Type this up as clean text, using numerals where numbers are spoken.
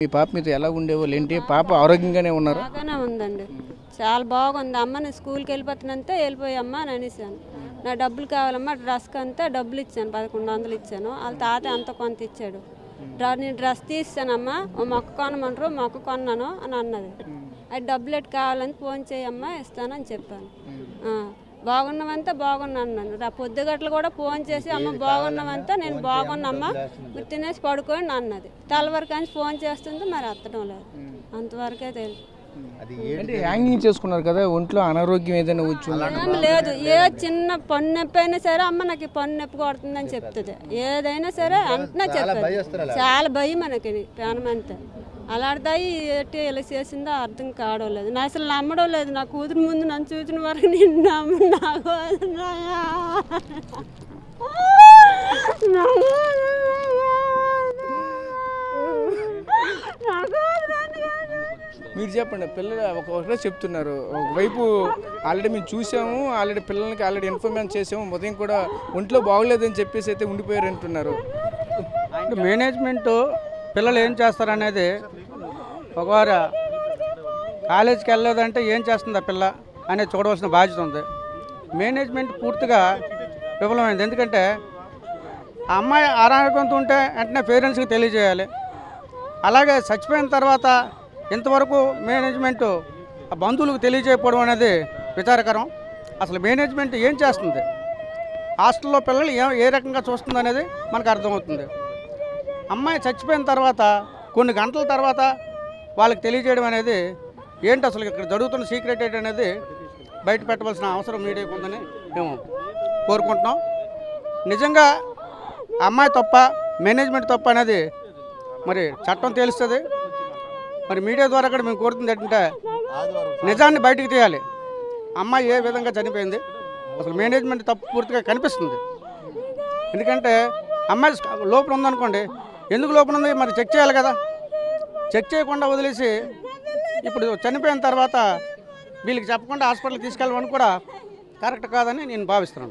మీ పాప మీతో ఎలా ఉండేవాళ్ళు ఏంటి? పాప ఆరోగ్యంగానే ఉన్నారా? బాగానే ఉందండి, చాలా బాగుంది. అమ్మ నేను స్కూల్కి వెళ్ళిపోతానంటే వెళ్ళిపోయమ్మా అని అనేసాను. నా డబ్బులు కావాలమ్మా, డ్రెస్కి అంతా డబ్బులు ఇచ్చాను, 1100 ఇచ్చాను. వాళ్ళ తాత అంత కొంత ఇచ్చాడు. నేను డ్రెస్ తీసానమ్మా, మొక్క కొనమంటారు, మొక్క కొన్నాను అని అన్నది. అది డబ్బులు ఎట్టు కావాలని ఫోన్ చేయమ్మా ఇస్తానని చెప్పాను. బాగున్నామంతా బాగున్నాను. నన్ను పొద్దుగట్లు కూడా ఫోన్ చేసి అమ్మ బాగున్నామంతా, నేను బాగున్నామ్మా మీరు తినేసి పడుకోండి అన్నది. తెల్లవరకు అని ఫోన్ చేస్తుంది, మరి అత్తడం లేదు. అంతవరకే తెలుసు. హ్యాంగింగ్ చేసుకున్నారు కదా, ఒంట్లో అనారోగ్యం ఏదైనా వచ్చి ఏమి లేదు. ఏ చిన్న పన్ను నొప్పి అయినా సరే అమ్మ నాకు పన్ను నొప్పి కొడుతుందని చెప్తుంది. ఏదైనా సరే అంటున్నా చెప్తుంది. చాలా భయం మనకి ప్రాణం అంతా. అలాంటిదాయి ఎట్టి ఇలా చేసిందో అర్థం కావడం లేదు. నా అసలు నమ్మడం లేదు. నా కూతురు ముందు నన్ను చూసిన వరకు నేను నాకు మీరు చెప్పండి. పిల్లలు ఒకటే చెప్తున్నారు, ఒకవైపు ఆల్రెడీ మేము చూసాము, ఆల్రెడీ పిల్లలకి ఆల్రెడీ ఇన్ఫర్మేషన్ చేసాము, ఉదయం కూడా ఒంట్లో బాగోలేదని చెప్పేసి అయితే ఉండిపోయారు అంటున్నారు. మేనేజ్మెంట్ పిల్లలు ఏం చేస్తారనేది, ఒకవారు కాలేజీకి వెళ్ళలేదంటే ఏం చేస్తుంది ఆ పిల్ల అనేది చూడవలసిన బాధ్యత ఉంది. మేనేజ్మెంట్ పూర్తిగా విఫలమైంది. ఎందుకంటే ఆ అమ్మాయి అనారోగ్యంతో ఉంటే వెంటనే పేరెంట్స్కి తెలియజేయాలి. అలాగే చచ్చిపోయిన తర్వాత ఇంతవరకు మేనేజ్మెంట్ ఆ బంధువులకు తెలియజేయకపోవడం అనేది విచారకరం. అసలు మేనేజ్మెంట్ ఏం చేస్తుంది, హాస్టల్లో పిల్లలు ఏ రకంగా చూస్తుంది అనేది మనకు అర్థమవుతుంది. అమ్మాయి చచ్చిపోయిన తర్వాత కొన్ని గంటల తర్వాత వాళ్ళకి తెలియజేయడం అనేది ఏంటి, అసలు ఇక్కడ జరుగుతున్న సీక్రెట్ ఏంటి అనేది బయట పెట్టవలసిన అవసరం మీడియాకు ఉందని మేము కోరుకుంటున్నాం. నిజంగా అమ్మాయి తప్ప మేనేజ్మెంట్ తప్ప అనేది మరి చట్టం తెలుస్తుంది. మరి మీడియా ద్వారా కూడా మేము కోరుతుంది ఏంటంటే నిజాన్ని బయటికి తీయాలి. అమ్మాయి ఏ విధంగా చనిపోయింది, అసలు మేనేజ్మెంట్ తప్పు పూర్తిగా కనిపిస్తుంది. ఎందుకంటే అమ్మాయి లోపల ఉందనుకోండి, ఎందుకు లోపల ఉంది మరి చెక్ చేయాలి కదా. చెక్ చేయకుండా వదిలేసి ఇప్పుడు చనిపోయిన తర్వాత వీళ్ళకి చెప్పకుండా హాస్పిటల్కి తీసుకెళ్ళమని కూడా కరెక్ట్ కాదని నేను భావిస్తున్నాను.